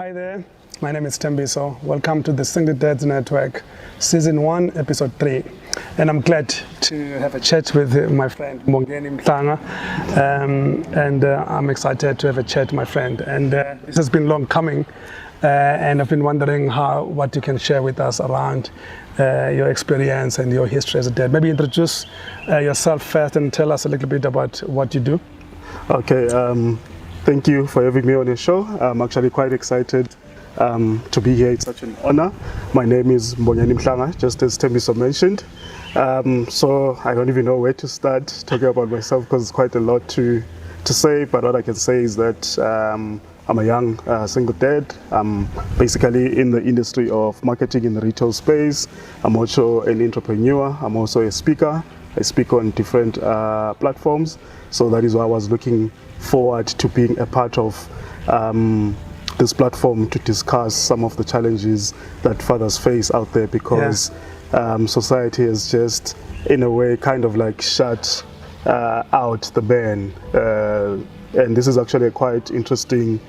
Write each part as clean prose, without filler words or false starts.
Hi there, my name is Tembiso. Welcome to the Single Dads Network, Season 1, Episode 3. And I'm glad to have a chat with my friend Mbongeni Mhlanga. I'm excited to have a chat, my friend. And this has been long coming. And I've been wondering what you can share with us around your experience and your history as a dad. Maybe introduce yourself first and tell us a little bit about what you do. Okay, thank you for having me on your show. I'm actually quite excited to be here. It's such an honor. My name is Mbongeni Mhlanga, just as Tembiso mentioned. So I don't even know where to start talking about myself because it's quite a lot to say, but what I can say is that I'm a young single dad. I'm basically in the industry of marketing in the retail space. I'm also an entrepreneur. I'm also a speaker. I speak on different platforms. So that is why I was looking forward to being a part of this platform to discuss some of the challenges that fathers face out there, because society has just, in a way, kind of like shut out the man. And this is actually a quite interesting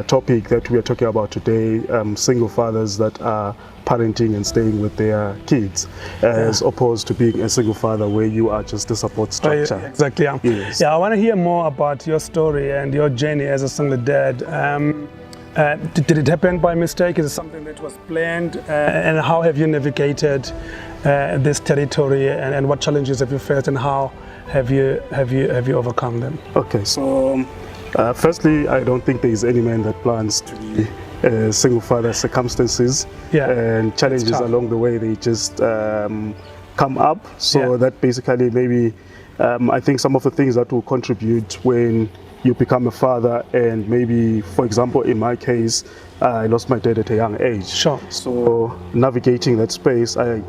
topic that we are talking about today, single fathers that are parenting and staying with their kids, as opposed to being a single father where you are just a support structure. Exactly, yeah. Yes. Yeah, I want to hear more about your story and your journey as a single dad. Did it happen by mistake? Is it something that was planned? And how have you navigated this territory, and what challenges have you faced, and how have you overcome them? Okay, so firstly, I don't think there is any man that plans to be a single father. Circumstances and challenges along the way, they just come up. So that basically maybe I think some of the things that will contribute when you become a father, and maybe, for example, in my case, I lost my dad at a young age. Sure. So navigating that space, I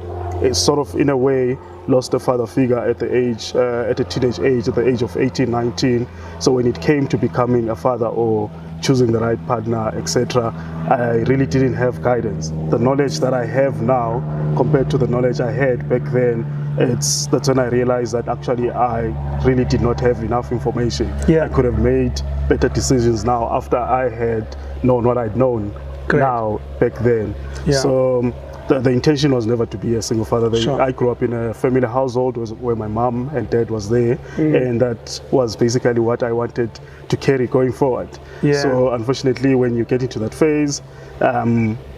sort of, in a way, lost a father figure at the age, at a teenage age, at the age of 18, 19. So when it came to becoming a father or choosing the right partner, etc., I really didn't have guidance. The knowledge that I have now compared to the knowledge I had back then, that's when I realized that actually I really did not have enough information. I could have made better decisions now after I had known what I'd known now back then. So the intention was never to be a single father. I grew up in a family household where my mom and dad was there, and that was basically what I wanted to carry going forward. So unfortunately, when you get into that phase,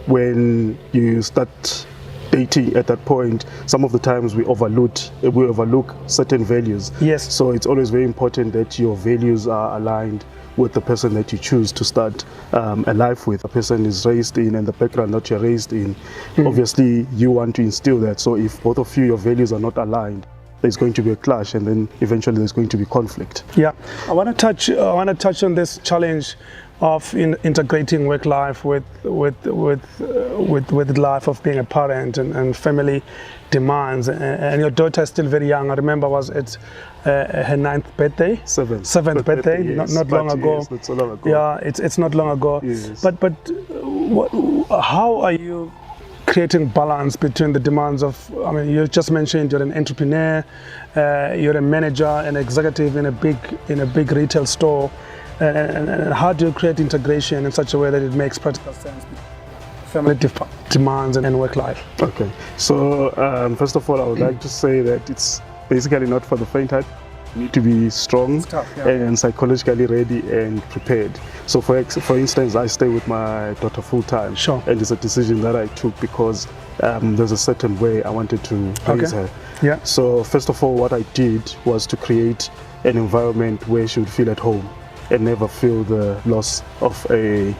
when you start dating at that point, some of the times we overlook certain values. So it's always very important that your values are aligned with the person that you choose to start a life with. A person is raised in, and the background that you're raised in, obviously you want to instill that. So if both of you, your values are not aligned, there's going to be a clash, and then eventually there's going to be conflict. I want to touch on this challenge of integrating work life with the life of being a parent and family demands. And your daughter is still very young. I remember was it her 9th birthday? Seventh birthday. Yes. Not long ago. Not so long ago. Yeah, it's not long ago. Yes. But how are you creating balance between the demands of, I mean, you just mentioned you're an entrepreneur, you're a manager, an executive in a big retail store, and how do you create integration in such a way that it makes practical sense between family demands and work life? Okay, so first of all, I would like to say that it's basically not for the faint-hearted. You need to be strong and psychologically ready and prepared. So for instance, I stay with my daughter full-time, and it's a decision that I took because there's a certain way I wanted to raise her. So first of all, what I did was to create an environment where she would feel at home and never feel the loss of the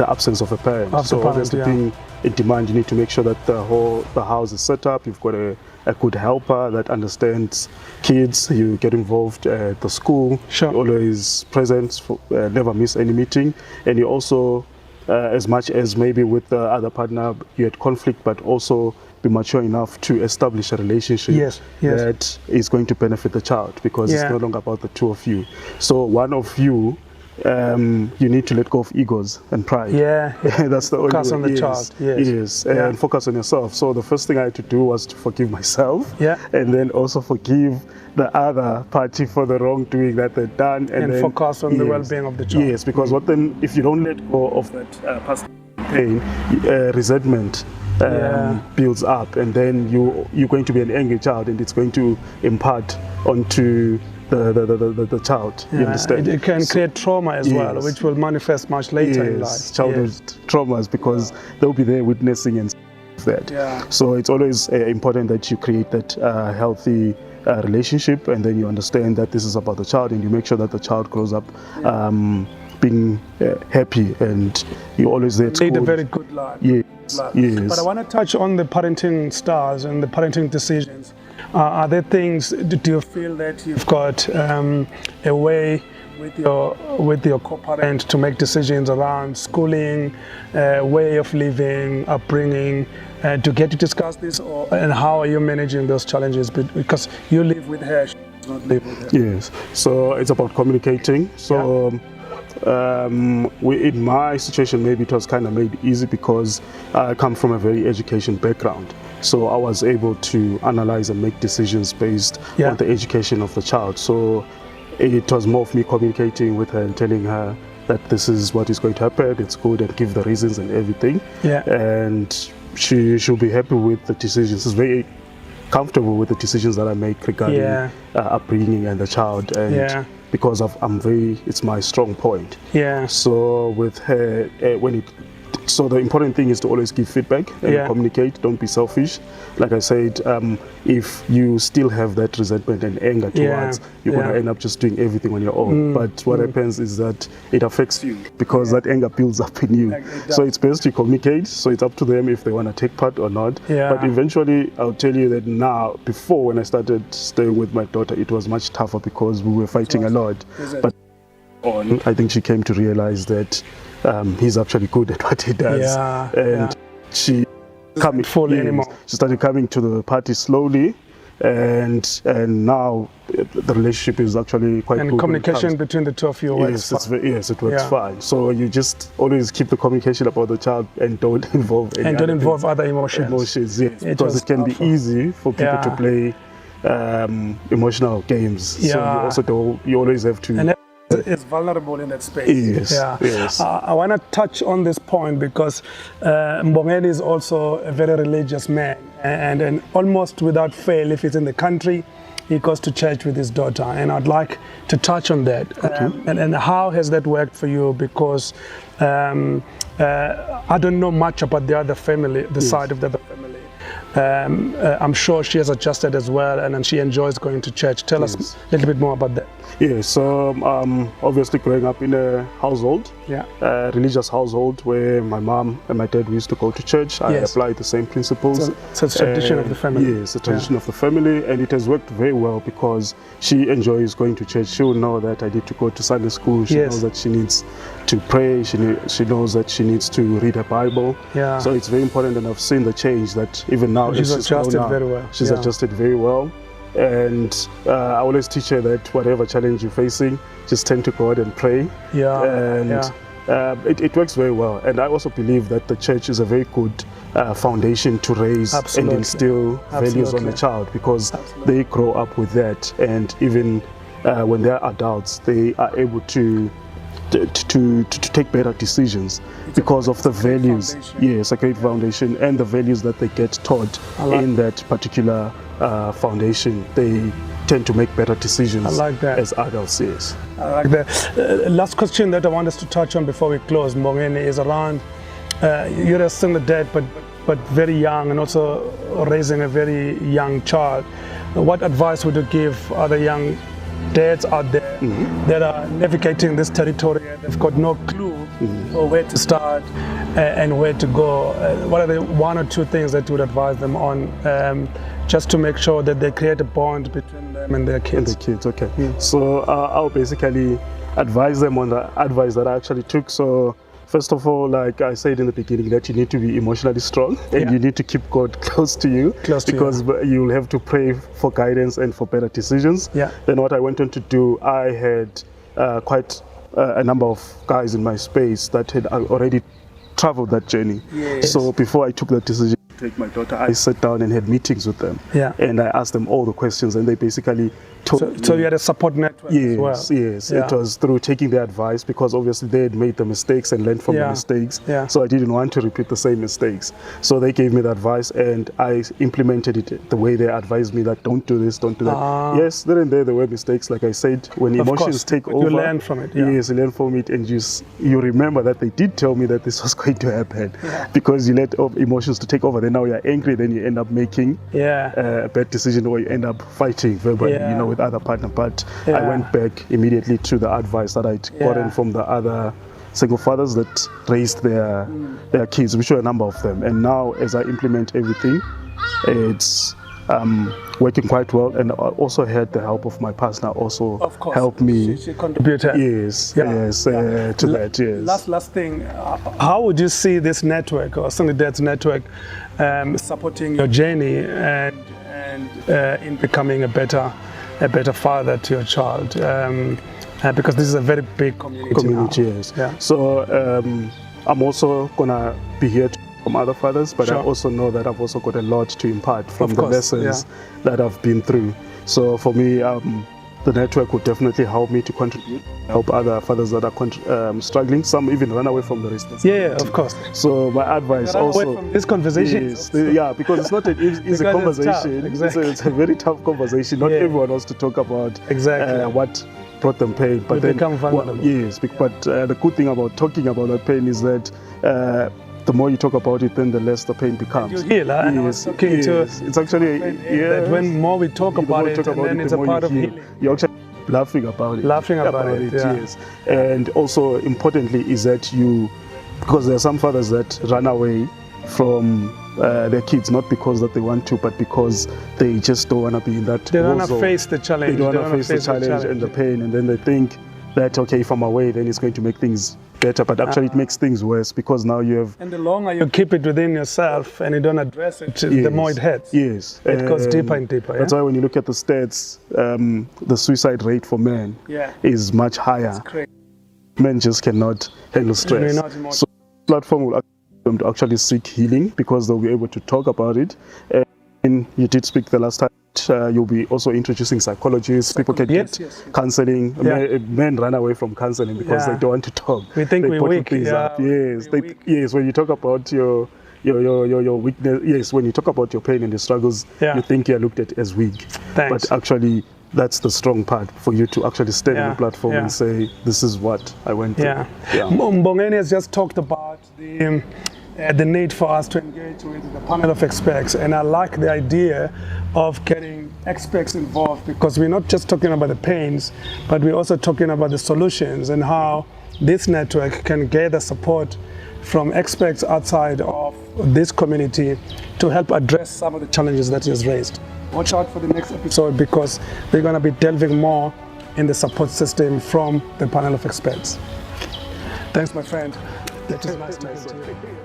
absence of a parent. So obviously being in demand, you need to make sure that the house is set up. You've got a good helper that understands kids. You get involved at the school. Always present, never miss any meeting. And you also, as much as maybe with the other partner you had conflict, but also be mature enough to establish a relationship that is going to benefit the child, because it's no longer about the two of you. So one of you you need to let go of egos and pride. Yeah, That's the only focus way. on the Yes, child. Yes. and focus on yourself. So the first thing I had to do was to forgive myself, Yeah. and then also forgive the other party for the wrongdoing that they've done, And then focus on the well-being of the child. Yes, because what then if you don't let go of that past pain, resentment builds up, and then you're going to be an angry child, and it's going to impart onto the child. You understand? It can create trauma as well, which will manifest much later in life. Childhood traumas, because they'll be there witnessing and that. Yeah. So it's always important that you create that healthy relationship, and then you understand that this is about the child, and you make sure that the child grows up being happy, and you're always there to lead a very good life. Yes. But I want to touch on the parenting styles and the parenting decisions. Are there things, do you feel that you've got a way with your co-parent to make decisions around schooling, way of living, upbringing, to get to discuss this, and how are you managing those challenges? Because you live with her, she does not live with her. Yes, so it's about communicating. So in my situation, maybe it was kind of made easy because I come from a very education background. So I was able to analyze and make decisions based on the education of the child. So it was more of me communicating with her and telling her that this is what is going to happen, it's good, and give the reasons and everything. And she'll be happy with the decisions. She's very comfortable with the decisions that I make regarding upbringing and the child. And because it's my strong point. So with her, so the important thing is to always give feedback and communicate. Don't be selfish. Like I said, if you still have that resentment and anger towards, you're going to end up just doing everything on your own. But what happens is that it affects you because that anger builds up in you. So it's best you communicate. So it's up to them if they want to take part or not. But eventually, I'll tell you that now, before when I started staying with my daughter, it was much tougher because we were fighting a lot. But I think she came to realize that he's actually good at what he does, she started coming to the party slowly, and now the relationship is actually quite good. And communication between the two of you works fine. Yes, it works fine. So you just always keep the communication about the child and don't involve other emotions. Yes, because it can be easy for people to play emotional games. So you always have to. Is vulnerable in that space. Yes. I want to touch on this point because Mbongeni is also a very religious man, and almost without fail, if he's in the country, he goes to church with his daughter, and I'd like to touch on that. And how has that worked for you? Because I don't know much about the other family, the side of the other family. I'm sure she has adjusted as well, and she enjoys going to church. Tell us a little bit more about that. So obviously growing up in a household, a religious household where my mom and my dad used to go to church, I applied the same principles. So it's a tradition of the family. Yes, a tradition of the family, and it has worked very well because she enjoys going to church. She will know that I need to go to Sunday school. She knows that she needs to pray. She knows that she needs to read her Bible. So it's very important, and I've seen the change that even now she's adjusted very well. She's adjusted very well. And I always teach her that whatever challenge you're facing, just tend to God and pray. It works very well. And I also believe that the church is a very good foundation to raise and instill values on the child, because they grow up with that. And even when they're adults, they are able to take better decisions because of the values. Yes, a great foundation, and the values that they get taught in that particular foundation. They tend to make better decisions as adults. Yes. I like that. Last question that I want us to touch on before we close, Mbongeni, is around you're a single dad, but very young, and also raising a very young child. What advice would you give other young dads out there that are navigating this territory and they've got no clue or where to start and where to go? What are the one or two things that you would advise them on just to make sure that they create a bond between them and their kids? So I'll basically advise them on the advice that I actually took. So first of all, like I said in the beginning, that you need to be emotionally strong, and you need to keep God close to you, because you'll have to pray for guidance and for better decisions. Then what I went on to do, I had quite a number of guys in my space that had already traveled that journey. Yes. So before I took that decision to take my daughter, I sat down and had meetings with them. Yeah. And I asked them all the questions, and they basically told So me. you had a support network as well? Yes. Yeah. It was through taking their advice, because obviously they had made the mistakes and learned from the mistakes. Yeah. So I didn't want to repeat the same mistakes. So they gave me the advice, and I implemented it the way they advised me, that don't do this, don't do that. Yes, there and there were mistakes. Like I said, when Of emotions course, take but over, you learn from it. Yeah. Yes, you learn from it, and you remember that they did tell me that this was going to happen, because you let emotions to take over. Then now you're angry, then you end up making a bad decision, or you end up fighting verbally, with other partner. But I went back immediately to the advice that I'd gotten from the other single fathers that raised their kids, which were a number of them. And now, as I implement everything, it's working quite well. And I also had the help of my partner also help me. She contributed. Yes, to that. Yes. Last thing, how would you see this network, or Single Dads network, supporting your journey and in becoming a better father to your child? Because this is a very big community now. Yes. Yeah. So I'm also gonna be here from other fathers, but I also know that I've also got a lot to impart from the lessons that I've been through. So for me, the network would definitely help me to contribute, help other fathers that are struggling. Some even run away from the responsibility. Yeah, of course. So my advice also from this conversation. Yes, because it's not an easy conversation. It's a very tough conversation. Not everyone wants to talk about what brought them pain. But then, become vulnerable. But the good thing about talking about that pain is that the more you talk about it, then the less the pain becomes. You heal, yes, it's actually that when more we talk about it, and then it's a part of healing. You're actually laughing about it. Laughing about it, yes. And also importantly is that because there are some fathers that run away from their kids, not because that they want to, but because they just don't want to be in that. They don't want to face the challenge. They don't want to face the challenge and the pain, and then they think that if I'm away, then it's going to make things better, but actually it makes things worse, because now you have. And the longer you keep it within yourself and you don't address it, the more it hurts. Yes, it goes deeper and deeper. That's why when you look at the stats, the suicide rate for men is much higher. It's crazy. Men just cannot handle stress. So the platform will them to actually seek healing, because they'll be able to talk about it. And you did speak the last time. You'll be also introducing psychologists. People can get counseling. Men run away from counseling because they don't want to talk. We think we're weak. Yes, when you talk about your weakness, yes, when you talk about your pain and your struggles, you think you're looked at as weak. Thanks. But actually, that's the strong part, for you to actually stand on the platform and say, this is what I went through. Mbongeni has just talked about the need for us to engage with the panel of experts, and I like the idea of getting experts involved, because we're not just talking about the pains, but we're also talking about the solutions, and how this network can gather support from experts outside of this community to help address some of the challenges that is raised. Watch out for the next episode, because we're going to be delving more in the support system from the panel of experts. Thanks, my friend. It was nice talking to you.